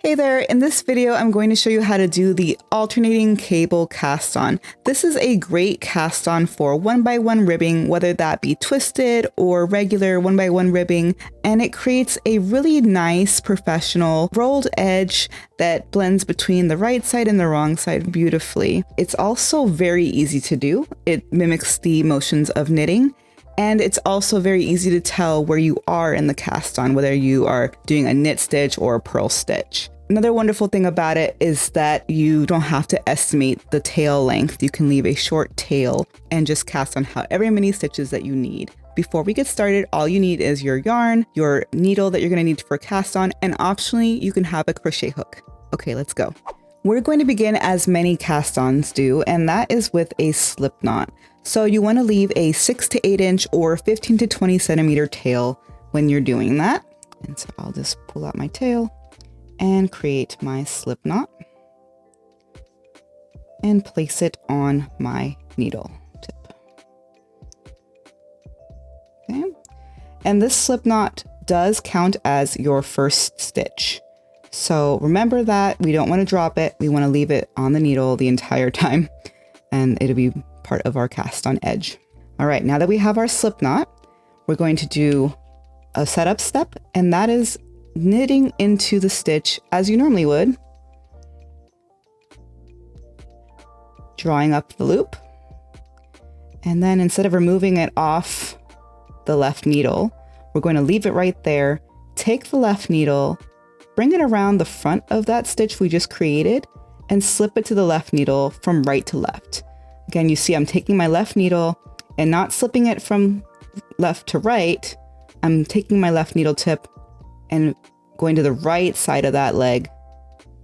Hey there, in this video I'm going to show you how to do the alternating cable cast on. This is a great cast on for 1x1 ribbing, whether that be twisted or regular 1x1 ribbing, and it creates a really nice professional rolled edge that blends between the right side and the wrong side beautifully. It's also very easy to do. It mimics the motions of knitting. And it's also very easy to tell where you are in the cast on, whether you are doing a knit stitch or a purl stitch. Another wonderful thing about it is that you don't have to estimate the tail length. You can leave a short tail and just cast on however many stitches that you need. Before we get started, all you need is your yarn, your needle that you're going to need for cast on, and optionally you can have a crochet hook. Okay, let's go. We're going to begin as many cast-ons do, and that is with a slip knot. So you want to leave a 6 to 8 inch or 15 to 20 centimeter tail when you're doing that. And so I'll just pull out my tail and create my slip knot and place it on my needle tip. Okay. And this slip knot does count as your first stitch. So remember that we don't want to drop it. We want to leave it on the needle the entire time, and it'll be part of our cast on edge. All right, now that we have our slip knot, we're going to do a setup step, and that is knitting into the stitch as you normally would, drawing up the loop. And then instead of removing it off the left needle, we're going to leave it right there, take the left needle, bring it around the front of that stitch we just created, and slip it to the left needle from right to left. Again, you see I'm taking my left needle and not slipping it from left to right. I'm taking my left needle tip and going to the right side of that leg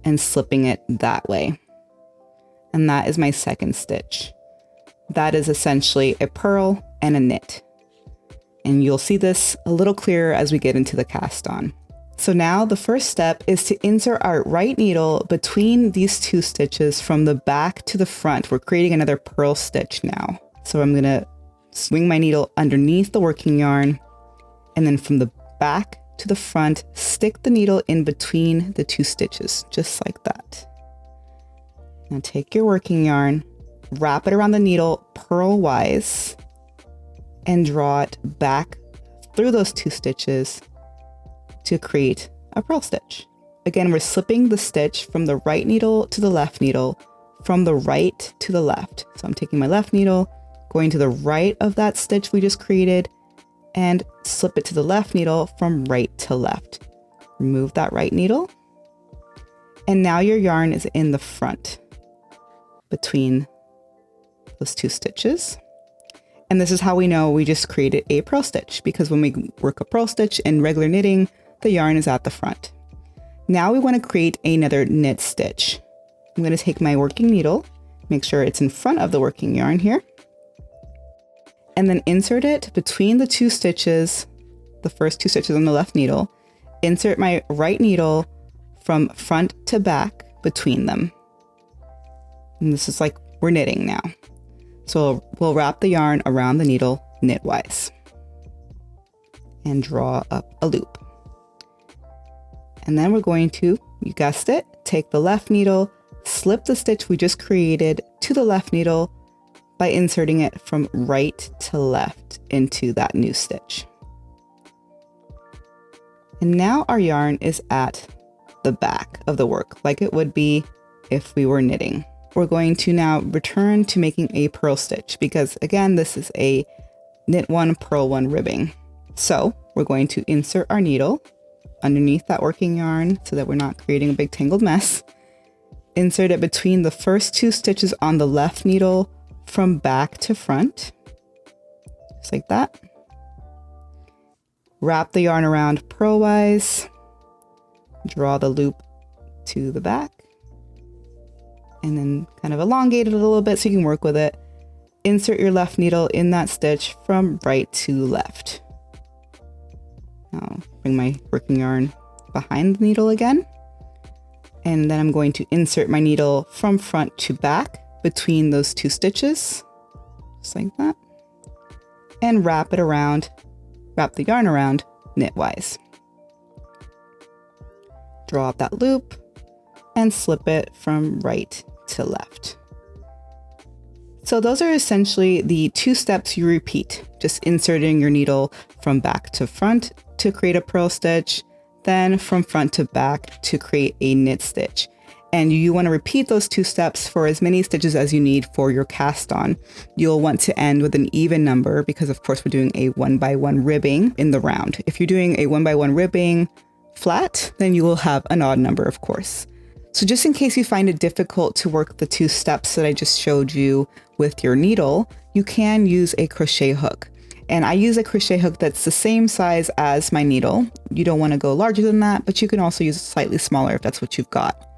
and slipping it that way. And that is my second stitch. That is essentially a purl and a knit. And you'll see this a little clearer as we get into the cast on. So now the first step is to insert our right needle between these two stitches from the back to the front. We're creating another purl stitch now. So I'm going to swing my needle underneath the working yarn, and then from the back to the front, stick the needle in between the two stitches, just like that. Now take your working yarn, wrap it around the needle purl-wise, and draw it back through those two stitches to create a purl stitch. Again, we're slipping the stitch from the right needle to the left needle, from the right to the left. So I'm taking my left needle, going to the right of that stitch we just created, and slip it to the left needle from right to left. Remove that right needle. And now your yarn is in the front between those two stitches. And this is how we know we just created a purl stitch, because when we work a purl stitch in regular knitting, the yarn is at the front. Now we want to create another knit stitch. I'm going to take my working needle, make sure it's in front of the working yarn here, and then insert it between the two stitches, the first two stitches on the left needle. Insert my right needle from front to back between them. And this is like we're knitting now. So we'll wrap the yarn around the needle knitwise and draw up a loop. And then we're going to, you guessed it, take the left needle, slip the stitch we just created to the left needle by inserting it from right to left into that new stitch. And now our yarn is at the back of the work, like it would be if we were knitting. We're going to now return to making a purl stitch, because again, this is a knit one, purl one ribbing. So we're going to insert our needle underneath that working yarn so that we're not creating a big tangled mess. Insert it between the first two stitches on the left needle from back to front, just like that. Wrap the yarn around purlwise, draw the loop to the back, and then kind of elongate it a little bit so you can work with it. Insert your left needle in that stitch from right to left. Now bring my working yarn behind the needle again. And then I'm going to insert my needle from front to back between those two stitches, just like that. And wrap the yarn around knitwise. Draw up that loop, and slip it from right to left. So those are essentially the 2 steps you repeat, just inserting your needle from back to front to create a purl stitch, then from front to back to create a knit stitch. And you want to repeat those 2 steps for as many stitches as you need for your cast on. You'll want to end with an even number because of course we're doing a 1x1 ribbing in the round. If you're doing a 1x1 ribbing flat, then you will have an odd number, of course. So just in case you find it difficult to work the 2 steps that I just showed you with your needle, you can use a crochet hook. And I use a crochet hook that's the same size as my needle. You don't want to go larger than that, but you can also use slightly smaller if that's what you've got.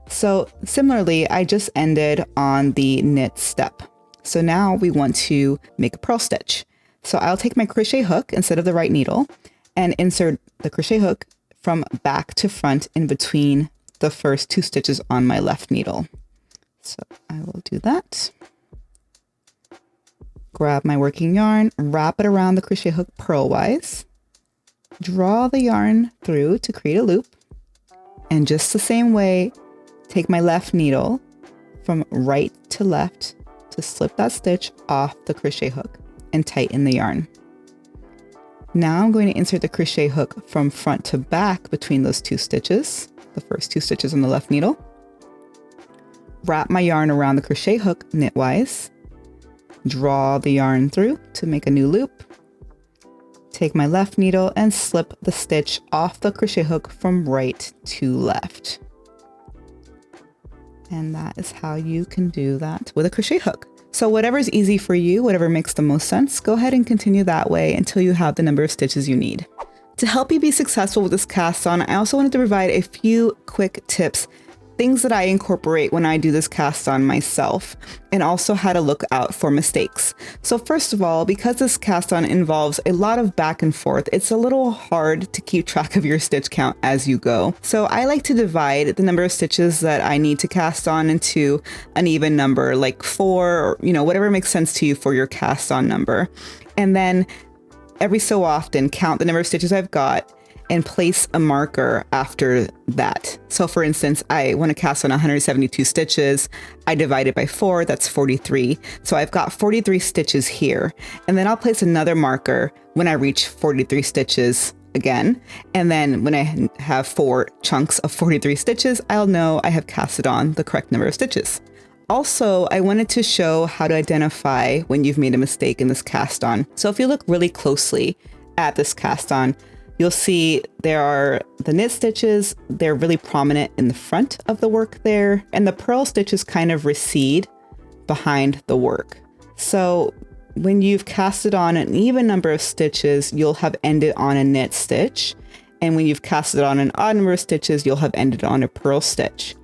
So similarly, I just ended on the knit step. So now we want to make a purl stitch. So I'll take my crochet hook instead of the right needle and insert the crochet hook from back to front in between the first 2 stitches on my left needle. So I will do that. Grab my working yarn, wrap it around the crochet hook purlwise, draw the yarn through to create a loop, and just the same way, take my left needle from right to left to slip that stitch off the crochet hook and tighten the yarn. Now I'm going to insert the crochet hook from front to back between those 2 stitches, the first 2 stitches on the left needle. Wrap my yarn around the crochet hook knitwise, draw the yarn through to make a new loop, take my left needle and slip the stitch off the crochet hook from right to left. And that is how you can do that with a crochet hook. So whatever is easy for you, whatever makes the most sense, go ahead and continue that way until you have the number of stitches you need. To help you be successful with this cast on, I also wanted to provide a few quick tips, things that I incorporate when I do this cast on myself, and also how to look out for mistakes. So first of all, because this cast on involves a lot of back and forth, it's a little hard to keep track of your stitch count as you go. So I like to divide the number of stitches that I need to cast on into an even number, like 4, or whatever makes sense to you for your cast on number. And then every so often count the number of stitches I've got and place a marker after that. So for instance, I want to cast on 172 stitches. I divide it by 4, that's 43. So I've got 43 stitches here. And then I'll place another marker when I reach 43 stitches again. And then when I have 4 chunks of 43 stitches, I'll know I have casted on the correct number of stitches. Also, I wanted to show how to identify when you've made a mistake in this cast on. So if you look really closely at this cast on, you'll see there are the knit stitches, they're really prominent in the front of the work there, and the purl stitches kind of recede behind the work. So when you've casted on an even number of stitches, you'll have ended on a knit stitch. And when you've casted on an odd number of stitches, you'll have ended on a purl stitch.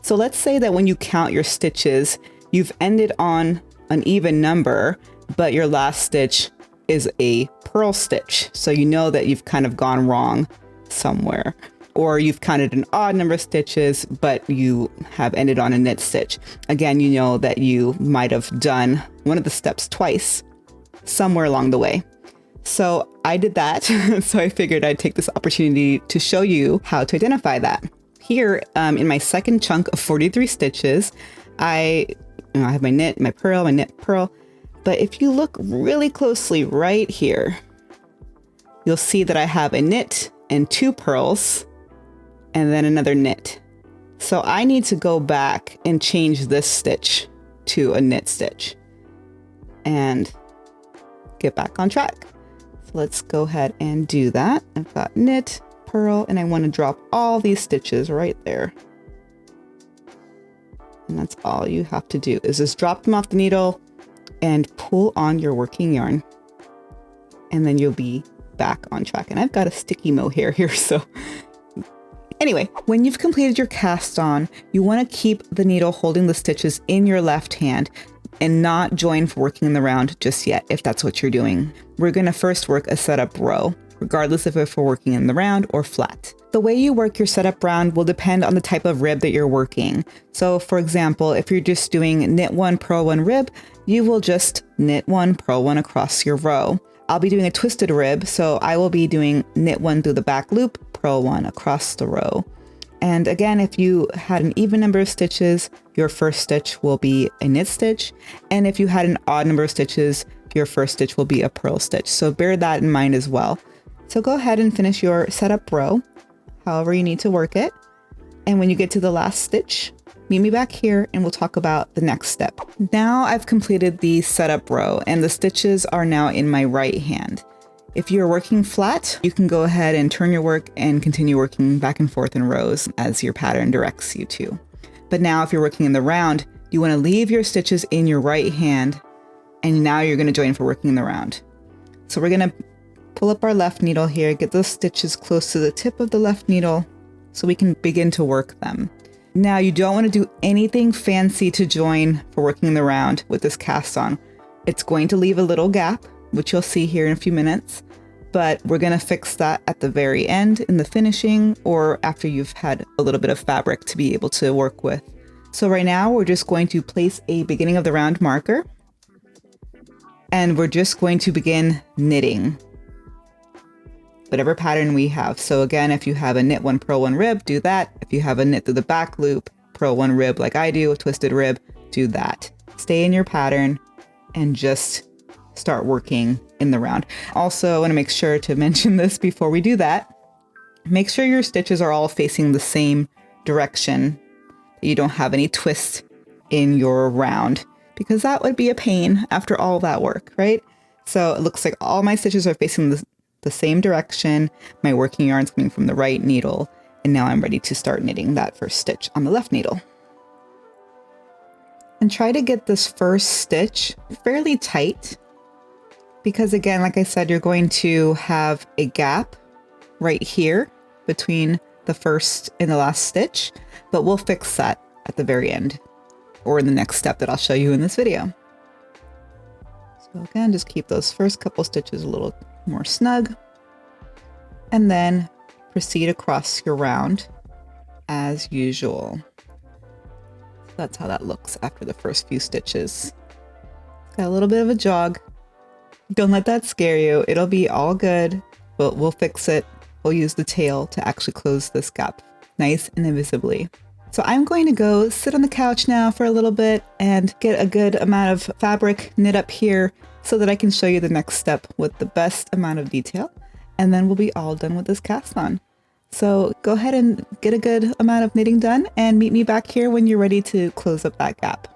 So let's say that when you count your stitches, you've ended on an even number, but your last stitch is a purl stitch. So you know that you've kind of gone wrong somewhere. Or you've counted an odd number of stitches, but you have ended on a knit stitch. Again, you know that you might have done one of the steps twice somewhere along the way. So I did that. So I figured I'd take this opportunity to show you how to identify that. Here in my second chunk of 43 stitches, I have my knit, my purl, my knit, purl. But if you look really closely right here, you'll see that I have a knit and 2 purls and then another knit. So I need to go back and change this stitch to a knit stitch and get back on track. So let's go ahead and do that. I've got knit, purl, and I want to drop all these stitches right there. And that's all you have to do is just drop them off the needle and pull on your working yarn. And then you'll be back on track. And I've got a sticky mohair here, so anyway, when you've completed your cast on, you want to keep the needle holding the stitches in your left hand and not join for working in the round just yet, if that's what you're doing. We're going to first work a setup row, regardless of if we're working in the round or flat. The way you work your setup round will depend on the type of rib that you're working. So for example, if you're just doing knit 1, purl 1 rib, you will just knit 1, purl 1 across your row. I'll be doing a twisted rib, so I will be doing knit 1 through the back loop, purl 1 across the row. And again, if you had an even number of stitches, your first stitch will be a knit stitch. And if you had an odd number of stitches, your first stitch will be a purl stitch. So bear that in mind as well. So go ahead and finish your setup row, however you need to work it. And when you get to the last stitch, meet me back here and we'll talk about the next step. Now I've completed the setup row and the stitches are now in my right hand. If you're working flat, you can go ahead and turn your work and continue working back and forth in rows as your pattern directs you to. But now if you're working in the round, you want to leave your stitches in your right hand, and now you're going to join for working in the round. So we're going to pull up our left needle here, get those stitches close to the tip of the left needle so we can begin to work them. Now you don't want to do anything fancy to join for working in the round with this cast on. It's going to leave a little gap, which you'll see here in a few minutes, but we're going to fix that at the very end in the finishing or after you've had a little bit of fabric to be able to work with. So right now we're just going to place a beginning of the round marker and we're just going to begin knitting whatever pattern we have. So again, if you have a knit one, purl one, rib, do that. If you have a knit through the back loop, purl one, rib like I do, a twisted rib, do that. Stay in your pattern and just start working in the round. Also, I want to make sure to mention this before we do that. Make sure your stitches are all facing the same direction. You don't have any twists in your round because that would be a pain after all that work, right? So it looks like all my stitches are facing the same direction. My working yarn's coming from the right needle. And now I'm ready to start knitting that first stitch on the left needle. And try to get this first stitch fairly tight. Because again, like I said, you're going to have a gap right here between the first and the last stitch, but we'll fix that at the very end or in the next step that I'll show you in this video. So again, just keep those first couple stitches a little more snug and then proceed across your round as usual. So that's how that looks after the first few stitches. It's got a little bit of a jog. Don't let that scare you. It'll be all good, but we'll fix it. We'll use the tail to actually close this gap nice and invisibly. So I'm going to go sit on the couch now for a little bit and get a good amount of fabric knit up here so that I can show you the next step with the best amount of detail. And then we'll be all done with this cast on. So go ahead and get a good amount of knitting done and meet me back here when you're ready to close up that gap.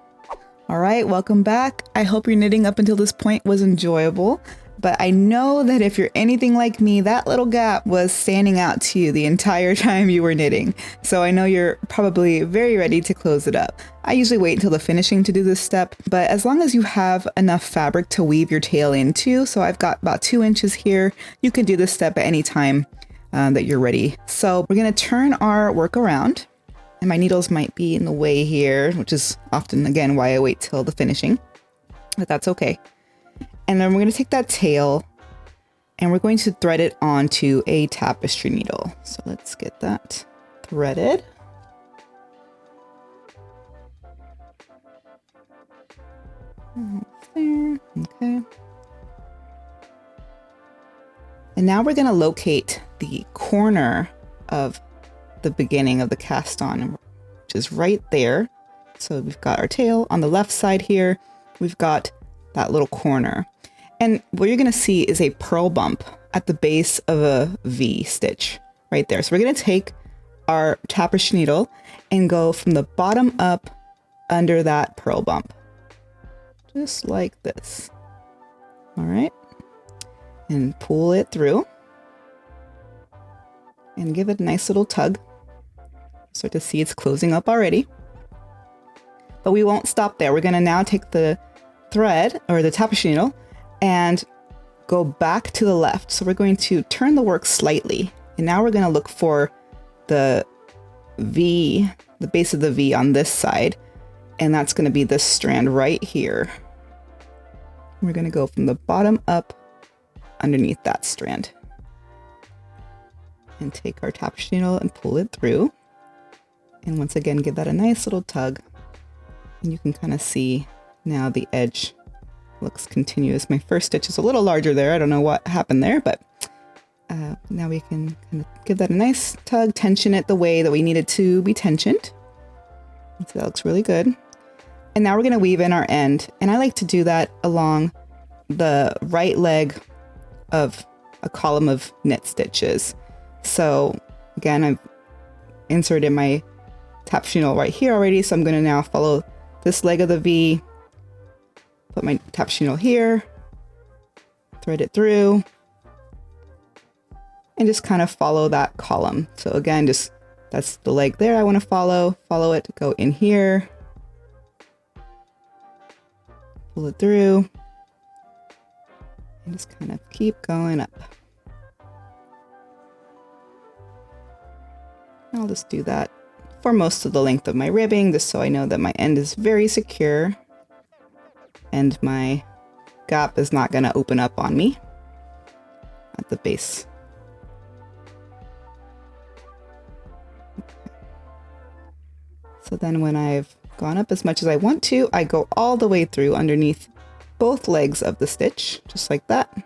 All right, welcome back. I hope your knitting up until this point was enjoyable, but I know that if you're anything like me, that little gap was standing out to you the entire time you were knitting. So I know you're probably very ready to close it up. I usually wait until the finishing to do this step, but as long as you have enough fabric to weave your tail into, so I've got about 2 inches here, you can do this step at any time that you're ready. So we're gonna turn our work around. And my needles might be in the way here, which is often, again, why I wait till the finishing, but that's okay. And then we're going to take that tail and we're going to thread it onto a tapestry needle. So let's get that threaded. There, okay. And now we're going to locate the corner of the beginning of the cast on, which is right there. So we've got our tail on the left side here. We've got that little corner. And what you're going to see is a purl bump at the base of a V stitch right there. So we're going to take our tapestry needle and go from the bottom up under that purl bump, just like this. All right. And pull it through and give it a nice little tug. Start to see it's closing up already. But we won't stop there. We're going to now take the thread or the tapestry needle and go back to the left. So we're going to turn the work slightly. And now we're going to look for the V, the base of the V on this side. And that's going to be this strand right here. We're going to go from the bottom up underneath that strand. And take our tapestry needle and pull it through. And once again, give that a nice little tug. And you can kind of see now the edge looks continuous. My first stitch is a little larger there. I don't know what happened there, but Now we can kind of give that a nice tug, tension it the way that we need it to be tensioned. So that looks really good. And now we're going to weave in our end. And I like to do that along the right leg of a column of knit stitches. So again, I've inserted my tapestry needle right here already. So I'm going to now follow this leg of the V, put my tapestry needle here, thread it through, and just kind of follow that column. So again, just that's the leg there I want to follow it, go in here, pull it through, and just kind of keep going up. I'll just do that for most of the length of my ribbing, just so I know that my end is very secure and my gap is not going to open up on me at the base. So then when I've gone up as much as I want to, I go all the way through underneath both legs of the stitch, just like that.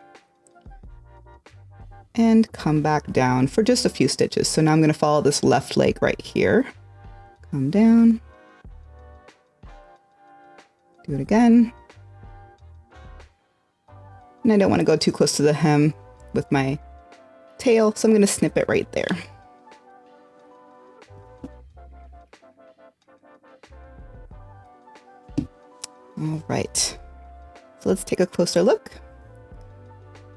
And come back down for just a few stitches. So now I'm going to follow this left leg right here. Come down. Do it again. And I don't want to go too close to the hem with my tail, so I'm going to snip it right there. All right, so let's take a closer look.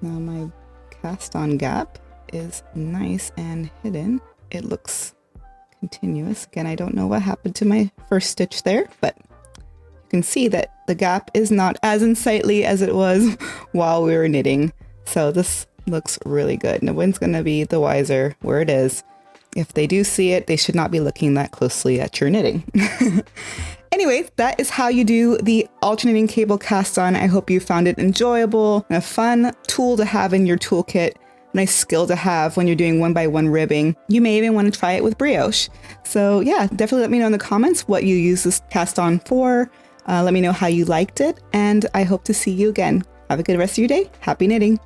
Now my cast on gap is nice and hidden. It looks continuous. Again, I don't know what happened to my first stitch there, but you can see that the gap is not as unsightly as it was while we were knitting. So this looks really good. No one's going to be the wiser where it is. If they do see it, they should not be looking that closely at your knitting. Anyway, that is how you do the alternating cable cast on. I hope you found it enjoyable and a fun tool to have in your toolkit. A nice skill to have when you're doing 1x1 ribbing. You may even want to try it with brioche. So yeah, definitely let me know in the comments what you use this cast on for. Let me know how you liked it, and I hope to see you again. Have a good rest of your day. Happy knitting.